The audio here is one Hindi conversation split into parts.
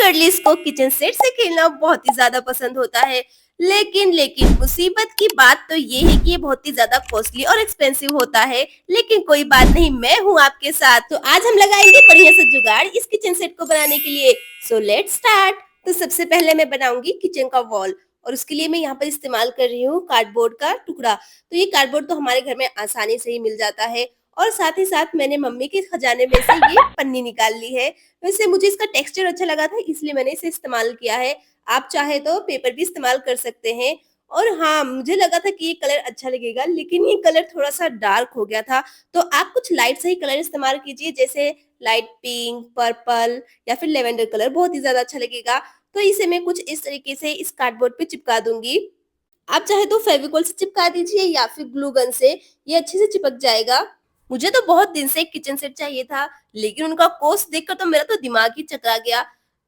गर्लिस को किचन सेट से खेलना बहुत ही ज्यादा पसंद होता है। लेकिन मुसीबत की बात तो ये है कि ये बहुत ही ज्यादा कॉस्टली और एक्सपेंसिव होता है। लेकिन कोई बात नहीं, मैं हूँ आपके साथ। तो आज हम लगाएंगे बढ़िया सा जुगाड़ इस किचन सेट को बनाने के लिए। So let's start. तो सबसे पहले मैं बनाऊंगी किचन का वॉल, और उसके लिए मैं यहाँ पर इस्तेमाल कर रही हूँ कार्डबोर्ड का टुकड़ा। तो ये कार्डबोर्ड तो हमारे घर में आसानी से ही मिल जाता है, और साथ ही साथ मैंने मम्मी के खजाने में से ये पन्नी निकाल ली है। वैसे मुझे इसका टेक्सचर अच्छा लगा था, इसलिए मैंने इसे इस्तेमाल किया है। आप चाहे तो पेपर भी इस्तेमाल कर सकते हैं। और हाँ, मुझे लगा था कि ये कलर अच्छा लगेगा, लेकिन ये कलर थोड़ा-सा डार्क हो गया था। तो आप कुछ लाइट सही कलर इस्तेमाल कीजिए, जैसे लाइट पिंक, पर्पल या फिर लेवेंडर कलर, बहुत ही ज़्यादा अच्छा लगेगा। तो इसे मैं कुछ इस तरीके से इस कार्डबोर्ड पे चिपका दूँगी। आप चाहे तो फेविकोल से चिपका दीजिए या फिर ग्लू गन से, ये अच्छे से चिपक जाएगा। मुझे तो बहुत दिन से एक किचन सेट चाहिए था, लेकिन उनका कॉस्ट देखकर तो मेरा तो दिमाग ही चकरा गया।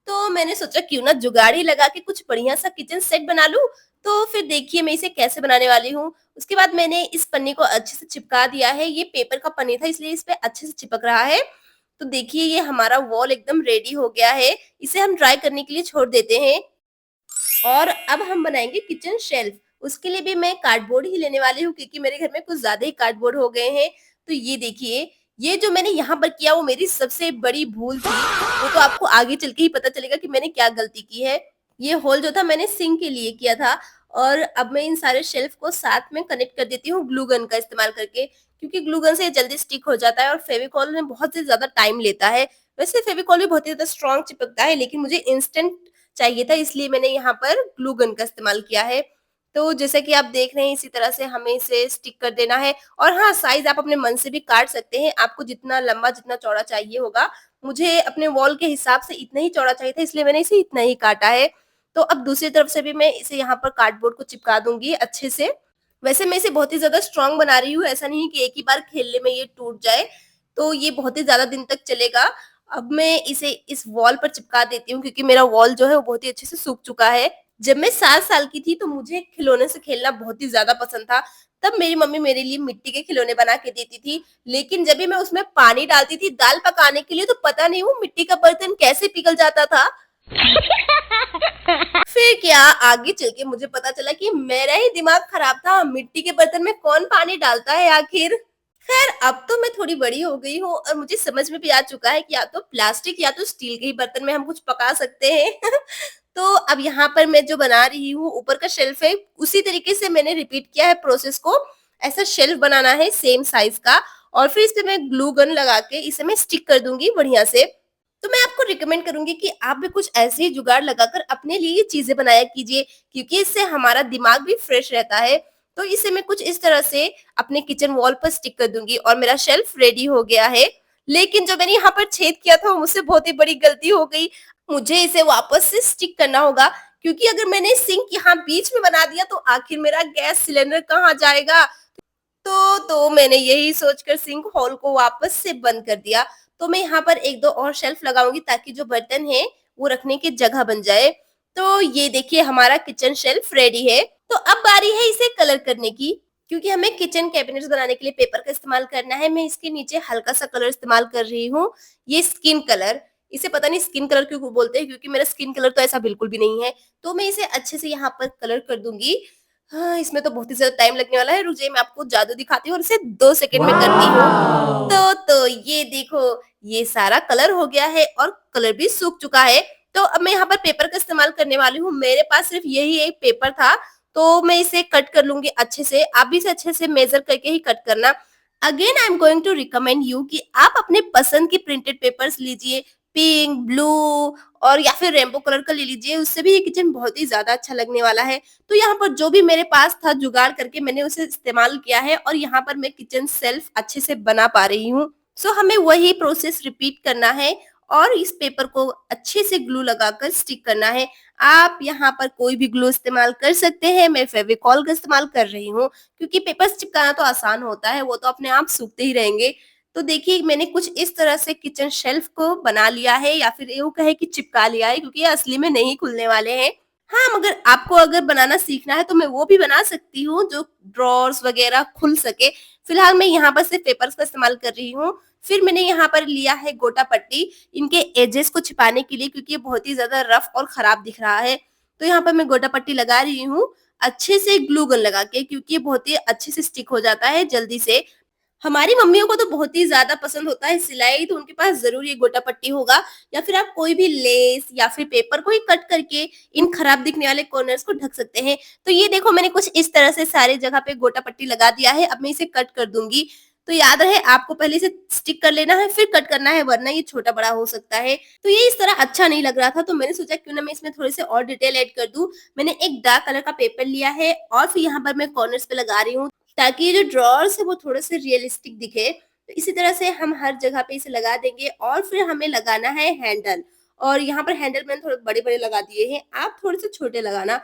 तो मैंने सोचा क्यों ना जुगाड़ ही लगा के कुछ बढ़िया सा किचन सेट बना लूं। तो फिर देखिए मैं इसे कैसे बनाने वाली हूँ। उसके बाद मैंने इस पन्नी को अच्छे से चिपका दिया है। ये पेपर का पन्नी था, इसलिए इस पे अच्छे से चिपक रहा है। तो देखिए ये हमारा वॉल एकदम रेडी हो गया है। इसे हम ड्राई करने के लिए छोड़ देते हैं। और अब हम बनाएंगे किचन शेल्फ। उसके लिए भी मैं कार्डबोर्ड ही लेने वाली हूँ, क्योंकि मेरे घर में कुछ ज्यादा ही कार्डबोर्ड हो गए हैं। तो ये देखिए, ये जो मैंने यहाँ पर किया वो मेरी सबसे बड़ी भूल थी। वो तो आपको आगे चल के ही पता चलेगा कि मैंने क्या गलती की है। ये होल जो था मैंने सिंक के लिए किया था। और अब मैं इन सारे शेल्फ को साथ में कनेक्ट कर देती हूँ ग्लू गन का इस्तेमाल करके, क्योंकि ग्लू गन से ये जल्दी स्टिक हो जाता है और फेविकॉल में बहुत ही ज्यादा टाइम लेता है। वैसे फेविकॉल भी बहुत ही ज्यादा स्ट्रॉन्ग चिपकता है, लेकिन मुझे इंस्टेंट चाहिए था, इसलिए मैंने यहाँ पर ग्लू गन का इस्तेमाल किया है। तो जैसे कि आप देख रहे हैं, इसी तरह से हमें इसे स्टिक कर देना है। और हाँ, साइज़ आप अपने मन से भी काट सकते हैं, आपको जितना लंबा, जितना चौड़ा चाहिए होगा। मुझे अपने वॉल के हिसाब से इतना ही चौड़ा चाहिए था, इसलिए मैंने इसे इतना ही काटा है। तो अब दूसरी तरफ से भी मैं इसे यहाँ पर कार्डबोर्ड को चिपका दूँगी अच्छे से। वैसे मैं इसे बहुत ही ज़्यादा स्ट्रॉन्ग बना रही हूँ, ऐसा नहीं है कि एक ही बार खेलने में ये टूट जाए। तो ये बहुत ही ज़्यादा दिन तक चलेगा। अब मैं इसे इस वॉल पर चिपका देती हूँ, क्योंकि मेरा वॉल जो है वो बहुत ही अच्छे से सूख चुका है। जब मैं 7 साल की थी तो मुझे खिलौने से खेलना बहुत ही ज़्यादा पसंद था। तब मेरी मम्मी मेरे लिए मिट्टी के खिलौने बना के देती थी। लेकिन जब भी मैं उसमें पानी डालती थी दाल पकाने के लिए, तो पता नहीं वो मिट्टी का बर्तन कैसे पिघल जाता था। फिर क्या, आगे चल के मुझे पता चला कि मेरा ही दिमाग खराब था, मिट्टी के बर्तन में कौन पानी डालता है आखिर। खैर, अब तो मैं थोड़ी बड़ी हो गई हूँ और मुझे समझ में भी आ चुका है कि या तो प्लास्टिक या तो स्टील के ही बर्तन में हम कुछ पका सकते हैं। तो अब यहाँ पर मैं जो बना रही हूँ, ऊपर का शेल्फ है, उसी तरीके से मैंने रिपीट किया है प्रोसेस को। ऐसा शेल्फ बनाना है सेम साइज का, और फिर इस पे मैं ग्लू गन लगा के इसे मैं स्टिक कर दूंगी बढ़िया से। तो मैं आपको रिकमेंड करूंगी कि आप भी कुछ ऐसे ही जुगाड़ लगाकर अपने लिए ये चीजें बनाया कीजिए, क्योंकि इससे हमारा दिमाग भी फ्रेश रहता है। तो इसे मैं कुछ इस तरह से अपने किचन वॉल पर स्टिक कर दूंगी, और मेरा शेल्फ रेडी हो गया है। लेकिन जो मैंने यहाँ पर छेद किया था, वो मुझसे बहुत ही बड़ी गलती हो गई। मुझे इसे वापस से स्टिक करना होगा, क्योंकि अगर मैंने सिंक यहाँ बीच में बना दिया तो आखिर मेरा गैस सिलेंडर कहाँ जाएगा। तो मैंने यही सोचकर सिंक होल को वापस से बंद कर दिया। तो मैं यहाँ पर 1-2 और शेल्फ लगाऊंगी, ताकि जो बर्तन है वो रखने की जगह बन जाए। तो ये देखिए हमारा किचन शेल्फ रेडी है। तो अब बारी है इसे कलर करने की, क्योंकि हमें किचन कैबिनेट्स बनाने के लिए पेपर का इस्तेमाल करना है। मैं इसके नीचे हल्का सा कलर इस्तेमाल कर रही हूँ, ये स्किन कलर। इसे पता नहीं स्किन कलर क्यों बोलते हैं, क्योंकि मेरा स्किन कलर तो ऐसा बिल्कुल भी नहीं है। तो मैं इसे अच्छे से यहाँ पर कलर कर दूंगी। हाँ, इसमें तो बहुत ही ज़्यादा टाइम लगने वाला है। रुक जाइए, मैं आपको जादू दिखाती हूँ और इसे 2 सेकंड में करती हूँ। तो ये देखो, ये सारा कलर हो गया है और कलर भी सूख चुका है। तो अब मैं यहाँ पर पेपर का इस्तेमाल करने वाली हूँ। मेरे पास सिर्फ यही एक पेपर था, तो मैं इसे कट कर लूँगी अच्छे से। आप भी इसे अच्छे से मेज़र करके ही कट करना। Again I am going to recommend you कि आप अपने पसंद की प्रिंटेड पेपर्स लीजिए, पिंक, ब्लू और या फिर रेनबो कलर का ले लीजिए। उससे भी ये किचन बहुत ही ज़्यादा अच्छा लगने वाला है। तो यहाँ पर जो भी मेरे पास था जुगाड़ करके मैंने उसे इस्तेमाल किया है, और यहाँ पर मैं किचन शेल्फ अच्छे से बना पा रही हूँ। सो हमें वही प्रोसेस रिपीट करना है, और इस पेपर को अच्छे से ग्लू लगाकर स्टिक करना है। आप यहाँ पर कोई भी ग्लू इस्तेमाल कर सकते हैं। मैं फेविकॉल का इस्तेमाल कर रही हूँ, क्योंकि पेपर्स चिपकाना तो आसान होता है, वो तो अपने आप सूखते ही रहेंगे। तो देखिए मैंने कुछ इस तरह से किचन शेल्फ को बना लिया है, या फिर यूँ कहें कि चिपका लिया है, क्योंकि ये असली में नहीं खुलने वाले हैं। हाँ, मगर आपको अगर बनाना सीखना है तो मैं वो भी बना सकती हूँ जो ड्रॉर्स वगैरह खुल सके। फिलहाल मैं यहाँ पर सिर्फ़ पेपर्स का इस्तेमाल कर रही हूँ। फिर मैंने यहाँ पर लिया है गोटा पट्टी, इनके एजेस को छिपाने के लिए क्योंकि ये बहुत ही ज़्यादा रफ़ और ख़राब दिख रहा है। तो यहाँ पर मैं गोटा पट्टी लगा रही हूँ, अच्छे से ग्लू गन लगा के क्योंकि ये बहुत ही अच्छे से स्टिक हो जाता है जल्दी से। हमारी मम्मियों को तो बहुत ही ज़्यादा पसंद होता है सिलाई, तो उनके पास ज़रूर ये गोटा पट्टी होगा या फिर आप कोई भी लेस या फिर पेपर को ही कट करके इन खराब दिखने वाले कॉर्नर्स को ढक सकते हैं। तो ये देखो मैंने कुछ इस तरह से सारी जगह पे गोटा पट्टी लगा दिया है, अब मैं इसे कट कर दूँगी। तो याद रहे आपको पहले इसे स्टिक कर लेना है फिर कट करना है वरना ये छोटा-बड़ा हो सकता है। तो ये इस तरह अच्छा नहीं लग रहा था तो मैंने सोचा क्यों ना मैं इसमें थोड़े से और डिटेल ऐड कर दूँ। मैंने एक डार्क कलर का पेपर लिया है और फिर यहाँ पर मैं कॉर्नर्स पे लगा रही हूँ ताकि ये जो ड्रॉर्स है वो थोड़े से रियलिस्टिक दिखे। तो इसी तरह से हम हर जगह पे इसे लगा देंगे और फिर हमें लगाना है हैंडल और यहाँ पर हैंडल मैंने थोड़े बड़े-बड़े लगा दिए हैं, आप थोड़े से छोटे लगाना।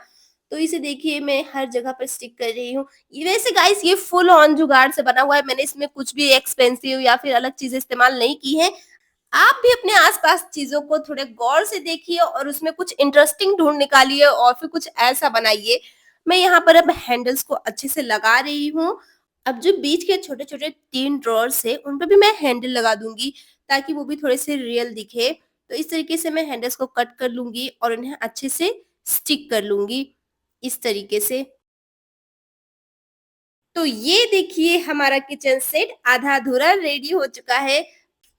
तो इसे देखिए मैं हर जगह पर स्टिक कर रही हूँ। ये वैसे गाइस ये फुल ऑन जुगाड़ से बना हुआ है, मैंने इसमें कुछ भी एक्सपेंसिव या फिर अलग चीज़ें इस्तेमाल नहीं की हैं। आप भी अपने आस-पास चीज़ों को थोड़े गौर से देखिए और उसमें कुछ इंटरेस्टिंग ढूँढ निकालिए और फिर कुछ ऐसा बनाइए। मैं यहाँ पर अब हैंडल्स को अच्छे से लगा रही हूँ। अब जो बीच के छोटे-छोटे 3 ड्रॉवर्स हैं, उन पे भी मैं हैंडल लगा दूँगी ताकि वो भी थोड़े से रियल दिखे। तो इस तरीके से मैं हैंडल्स को कट कर लूँगी और उन्हें अच्छे से स्टिक कर लूँगी, इस तरीके से। तो ये देखिए हमारा किचन सेट आधा-अधूरा रेडी हो चुका है।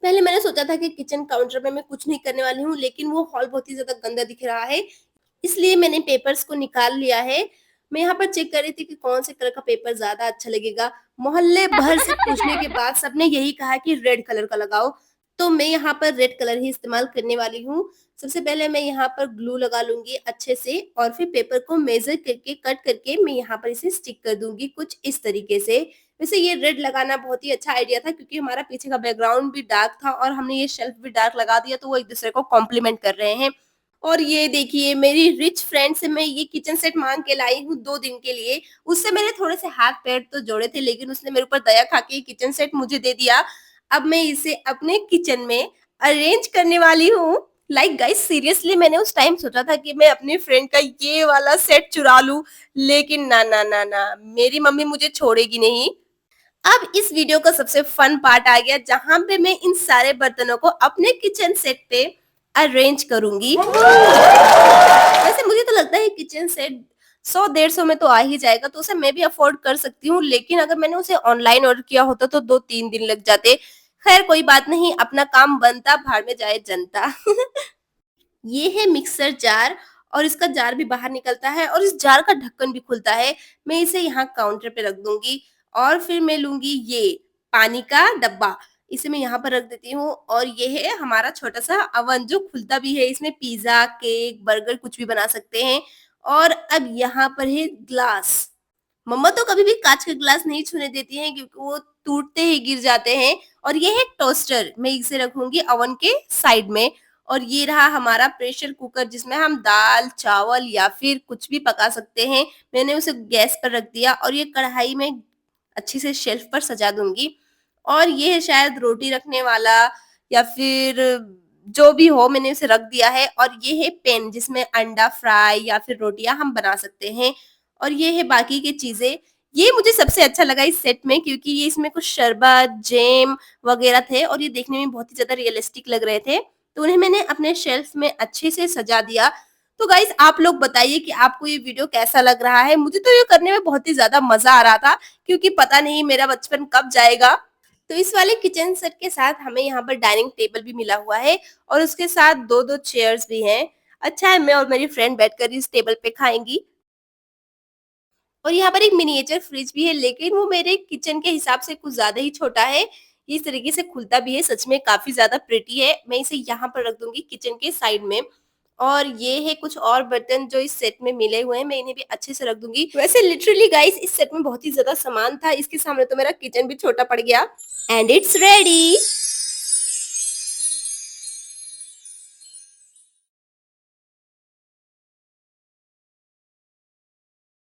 पहले मैंने सोचा था कि किचन काउंटर पे मैं कुछ नहीं करने वाली हूँ, लेकिन वो हॉल बहुत ही ज़्यादा गंदा दिख रहा है, इसलिए मैंने पेपर्स को निकाल लिया है। मैं यहाँ पर चेक कर रही थी कि कौन से कलर का पेपर ज़्यादा अच्छा लगेगा। मोहल्ले भर से पूछने के बाद सबने यही कहा कि रेड कलर का लगाओ, तो मैं यहाँ पर रेड कलर ही इस्तेमाल करने वाली हूँ। सबसे पहले मैं यहाँ पर ग्लू लगा लूँगी अच्छे से और फिर पेपर को मेज़र करके कट करके मैं यहाँ पर इसे स्टिक कर दूँगी कुछ इस तरीके से। वैसे ये रेड लगाना बहुत ही अच्छा आइडिया था क्योंकि हमारा पीछे का बैकग्राउंड भी डार्क था और हमने ये शेल्फ भी डार्क लगा दिया तो वो एक-दूसरे को कॉम्प्लीमेंट कर रहे हैं। और ये देखिए मेरी रिच फ्रेंड से मैं ये किचन सेट माँग के लाई हूँ 2 दिन के लिए। उससे मैंने थोड़े से हाथ-पैर तो जोड़े थे लेकिन उसने मेरे ऊपर दया खा के ये किचन सेट मुझे दे दिया। अब मैं इसे अपने किचन में अरेंज करने वाली हूँ। लाइक गाइस सीरियसली मैंने उस टाइम सोचा था कि मैं अपनी फ्रेंड का ये वाला सेट चुरा लूँ, लेकिन ना, ना, ना, ना, मेरी मम्मी मुझे छोड़ेगी नहीं। अब इस वीडियो का सबसे फन पार्ट आ गया जहाँ पे मैं इन सारे बर्तनों को अपने किचन सेट पे अरेंज करूँगी। वैसे मुझे तो लगता है किचन सेट 100-150 में तो आ ही जाएगा, तो उसे मैं भी अफ़ोर्ड कर सकती हूँ, लेकिन अगर मैंने उसे ऑनलाइन ऑर्डर किया होता तो 2-3 दिन लग जाते। खैर कोई बात नहीं, अपना काम बनता, भाड़ में जाए जनता। ये है मिक्सर जार और इसका जार भी बाहर निकलता है और इस जार का ढक्कन भी खुलता है। मैं इसे यहाँ काउंटर पे रख दूँगी और फिर मैं लूँगी ये पानी का डब्बा, इसे मैं यहाँ पर रख देती हूँ और ये है हमारा छोटा-सा अवन जो खुलता भी है, इसमें पिज़्ज़ा, केक, बर्गर कुछ भी बना सकते हैं। और अब यहाँ पर है ग्लास। मम्मा तो कभी भी काँच के ग्लास नहीं छूने देती हैं क्योंकि वो टूटते ही गिर जाते हैं। और ये है टोस्टर, मैं इसे रखूँगी अवन के साइड में। और ये रहा हमारा प्रेशर कुकर जिसमें हम दाल, चावल या फिर कुछ भी पका सकते हैं। मैंने उसे गैस पर रख दिया और ये कढ़ाई में अच्छे से शेल्फ पर सजा दूँगी। और ये है शायद रोटी रखने वाला या फिर जो भी हो मैंने उसे रख दिया है और ये है पैन जिसमें अंडा फ्राई या फिर रोटियाँ हम बना सकते हैं। और ये है बाकी की चीज़ें। ये मुझे सबसे अच्छा लगा इस सेट में क्योंकि ये इसमें कुछ शरबत, जैम वगैरह थे और ये देखने में बहुत ही ज़्यादा रियलिस्टिक लग रहे थे। तो उन्हें मैंने अपने शेल्फ में अच्छे से सजा दिया। तो गाइज़ आप लोग बताइए कि आपको ये वीडियो कैसा लग रहा है? मुझे तो ये करने में बहुत ही ज़्यादा मज़ा आ रहा था क्योंकि पता नहीं मेरा बचपन कब जाएगा। तो इस वाले किचन सेट के साथ हमें यहाँ पर डाइनिंग टेबल भी मिला हुआ है और उसके साथ 2-2 चेयर्स भी हैं। अच्छा है मैं और मेरी फ्रेंड बैठकर इस टेबल पे खाएँगी। और यहाँ पर एक मिनिएचर फ्रिज भी है लेकिन वो मेरे किचन के हिसाब से कुछ ज़्यादा ही छोटा है। ये इस तरीके से खुलता भी है, सच में काफ़ी ज़्यादा प्रिटी है। मैं इसे यहाँ पर रख दूँगी किचन के साइड में। और ये है कुछ और बर्तन जो इस सेट में मिले हुए हैं, मैं इन्हें भी अच्छे से रख दूँगी। वैसे लिटरली गाइस इस सेट में बहुत ही ज़्यादा सामान था, इसके सामने तो मेरा किचन भी छोटा पड़ गया। And it's ready.